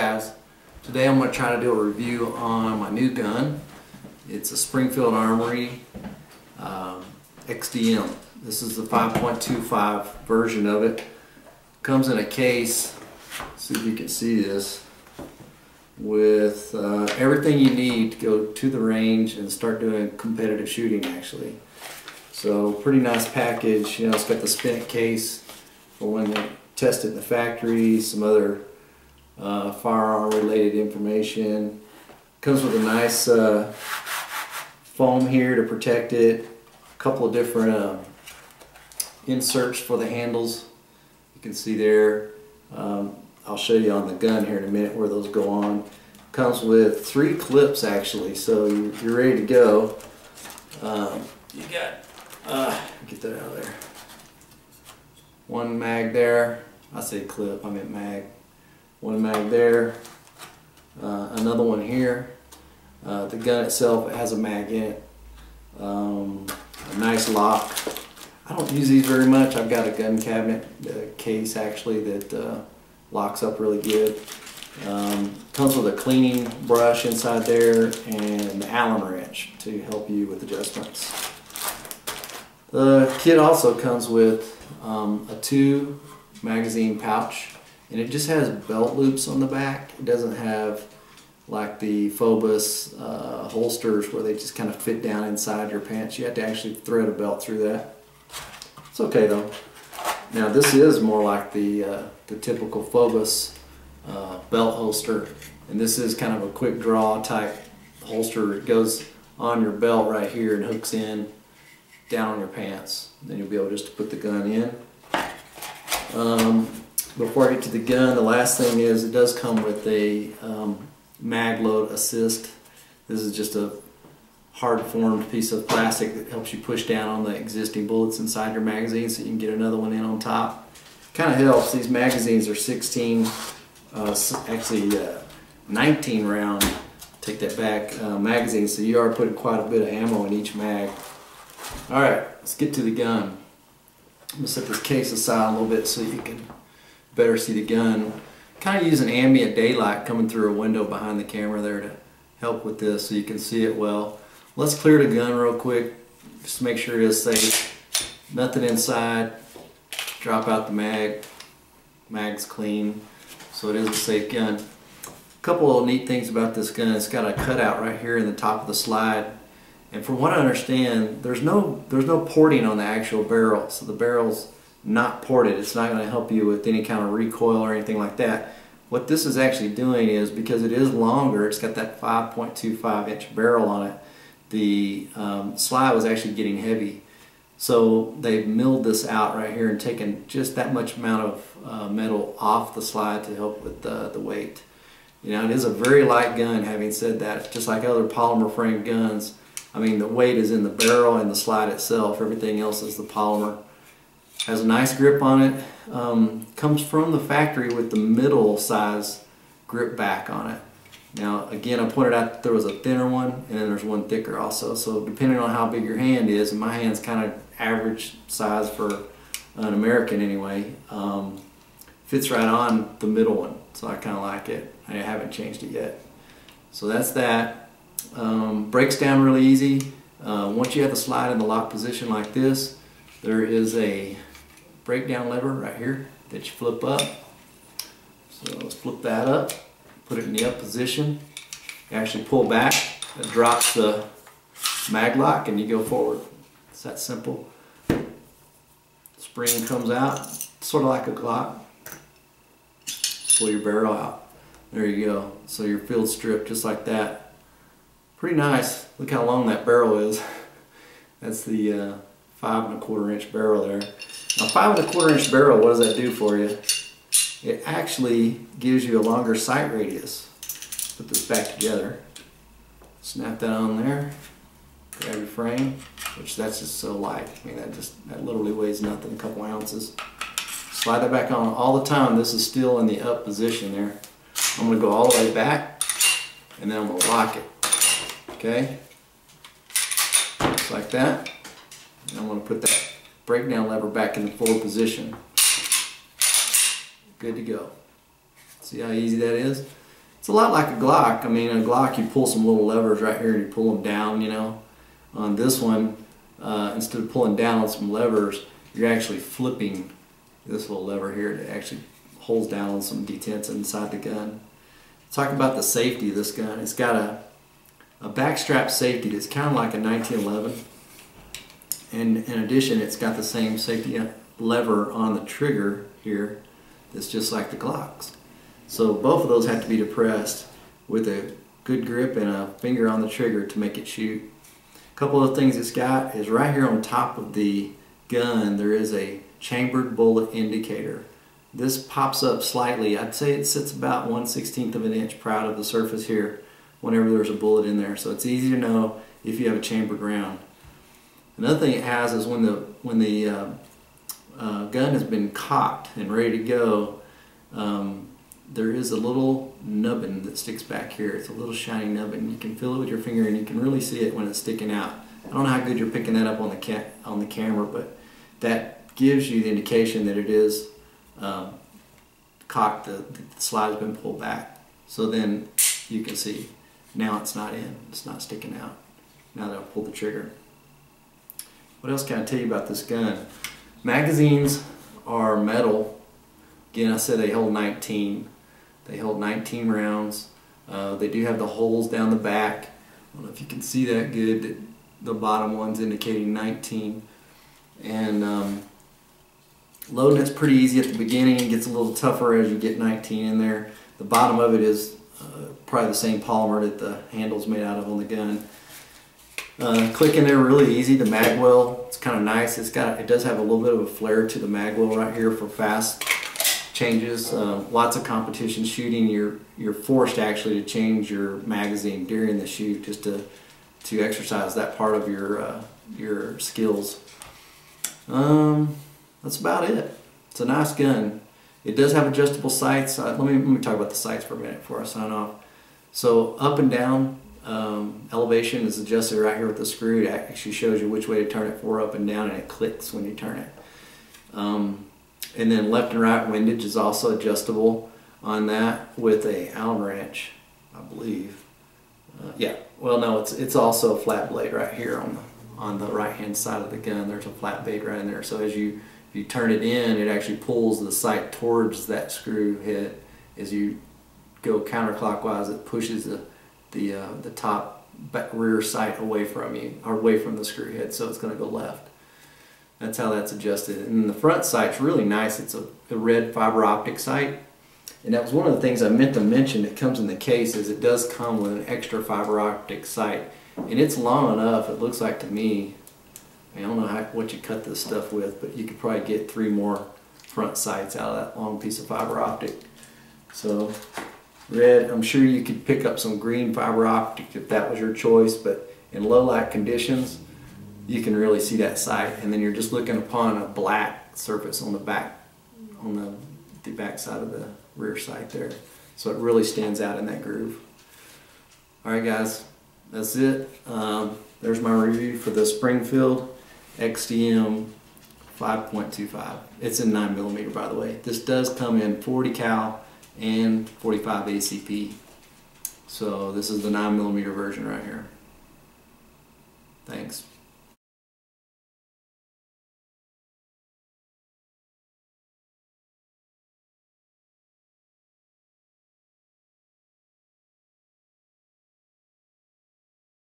guys, today I'm going to try to do a review on my new gun. It's a Springfield Armory XDm. This is the 5.25 version of it. Comes in a case, see if you can see this, with everything you need to go to the range and start doing competitive shooting actually. So pretty nice package. You know, it's got the spent case for when they test it in the factory, some other firearm related information. Comes with a nice foam here to protect it, a couple of different inserts for the handles. You can see there. I'll show you on the gun here in a minute where those go on. Comes with 3 clips actually, so you're ready to go. You got, get that out of there. 1 mag there. I say clip, I meant mag. 1 mag there. Another one here. The gun itself, it has a mag in it. A nice lock. I don't use these very much. I've got a gun cabinet case actually that locks up really good. Comes with a cleaning brush inside there and an Allen wrench to help you with adjustments. The kit also comes with a 2 magazine pouch, and it just has belt loops on the back. It doesn't have like the Phobos holsters where they just kind of fit down inside your pants. You have to actually thread a belt through that. It's okay though. Now this is more like the typical Phobos belt holster, and this is kind of a quick draw type holster. It goes on your belt right here and hooks in down on your pants. Then you'll be able just to put the gun in. Before I get to the gun, the last thing is it does come with a mag load assist. This is just a hard formed piece of plastic that helps you push down on the existing bullets inside your magazine so you can get another one in on top. Kind of helps. These magazines are 16, actually 19 round, take that back, magazines, so you are putting quite a bit of ammo in each mag. Alright, let's get to the gun. I'm going to set this case aside a little bit so you can better see the gun. Kind of using ambient daylight coming through a window behind the camera there to help with this so you can see it well. Let's clear the gun real quick just to make sure it is safe. Nothing inside. Drop out the mag. Mag's clean, so it is a safe gun. A couple of neat things about this gun. It's got a cutout right here in the top of the slide. And from what I understand, there's no porting on the actual barrel, so the barrel's not ported. It's not going to help you with any kind of recoil or anything like that. What this is actually doing is, because it is longer, it's got that 5.25 inch barrel on it, the slide was actually getting heavy. So they've milled this out right here and taken just that much amount of metal off the slide to help with the weight. You know, it is a very light gun. Having said that, just like other polymer frame guns, I mean, the weight is in the barrel and the slide itself. Everything else is the polymer. Has a nice grip on it. Comes from the factory with the middle size grip back on it. Now, again, I pointed out that there was a thinner one and then there's one thicker also. So depending on how big your hand is, and my hand's kind of average size for an American anyway, fits right on the middle one. So I kind of like it. I haven't changed it yet. So that's that. Breaks down really easy. Once you have the slide in the lock position like this, there is a breakdown lever right here that you flip up. So let's flip that up, put it in the up position. You actually pull back, it drops the mag lock, and you go forward. It's that simple. Spring comes out, sort of like a Glock. Pull your barrel out. There you go. So your field strip just like that. Pretty nice. Look how long that barrel is. That's the 5 1/4 inch barrel there. Now 5 1/4 inch barrel, what does that do for you? It actually gives you a longer sight radius. Put this back together. Snap that on there. Grab your frame, which that's just so light. I mean, that literally weighs nothing, a couple ounces. Slide that back on all the time. This is still in the up position there. I'm going to go all the way back, and then I'm going to lock it. Okay, just like that. And I'm going to put that breakdown lever back in the forward position. Good to go. See how easy that is? It's a lot like a Glock. I mean, a Glock, you pull some little levers right here and you pull them down, you know. On this one, instead of pulling down on some levers, you're actually flipping this little lever here that actually holds down on some detents inside the gun. Talk about the safety of this gun. It's got a backstrap safety that's kind of like a 1911. And in addition, it's got the same safety lever on the trigger here that's just like the Glocks. So both of those have to be depressed with a good grip and a finger on the trigger to make it shoot. A couple of things it's got is right here on top of the gun there is a chambered bullet indicator. This pops up slightly. I'd say it sits about 1/16 of an inch proud of the surface here whenever there's a bullet in there. So it's easy to know if you have a chambered round. Another thing it has is when the gun has been cocked and ready to go, there is a little nubbin that sticks back here. It's a little shiny nubbin. You can feel it with your finger and you can really see it when it's sticking out. I don't know how good you're picking that up on the camera, but that gives you the indication that it is cocked. The slide has been pulled back. So then you can see now it's not in. It's not sticking out. Now that I've pulled the trigger. What else can I tell you about this gun? Magazines are metal. Again, I said they hold 19. They hold 19 rounds. They do have the holes down the back. I don't know if you can see that good. The bottom one's indicating 19. And loading it's pretty easy at the beginning. It gets a little tougher as you get 19 in there. The bottom of it is probably the same polymer that the handle's made out of on the gun. Clicking there really easy. The mag well, it's kind of nice. It does have a little bit of a flare to the mag well right here for fast changes. Lots of competition shooting. You're forced actually to change your magazine during the shoot just to exercise that part of your skills. That's about it. It's a nice gun. It does have adjustable sights. Let me talk about the sights for a minute before I sign off. So up and down elevation is adjusted right here with the screw. It actually shows you which way to turn it for up and down, and it clicks when you turn it. And then left and right windage is also adjustable on that with a Allen wrench, I believe. Yeah, well no, it's also a flat blade right here on the right hand side of the gun. There's a flat blade right in there. So as you turn it in, it actually pulls the sight towards that screw head. As you go counterclockwise, it pushes the top rear sight away from you, or away from the screw head, so it's going to go left. That's how that's adjusted. And the front sight's really nice. It's a red fiber optic sight. And that was one of the things I meant to mention that comes in the case, is it does come with an extra fiber optic sight. And it's long enough, it looks like to me. I don't know what you cut this stuff with, but you could probably get 3 more front sights out of that long piece of fiber optic. So red, I'm sure you could pick up some green fiber optic if that was your choice, but in low light conditions you can really see that sight, and then you're just looking upon a black surface on the back, on the back side of the rear sight there. So it really stands out in that groove. Alright guys, that's it. There's my review for the Springfield XDm 5.25. It's in 9mm, by the way. This does come in 40 cal and 45 ACP. So this is the 9mm version right here. Thanks.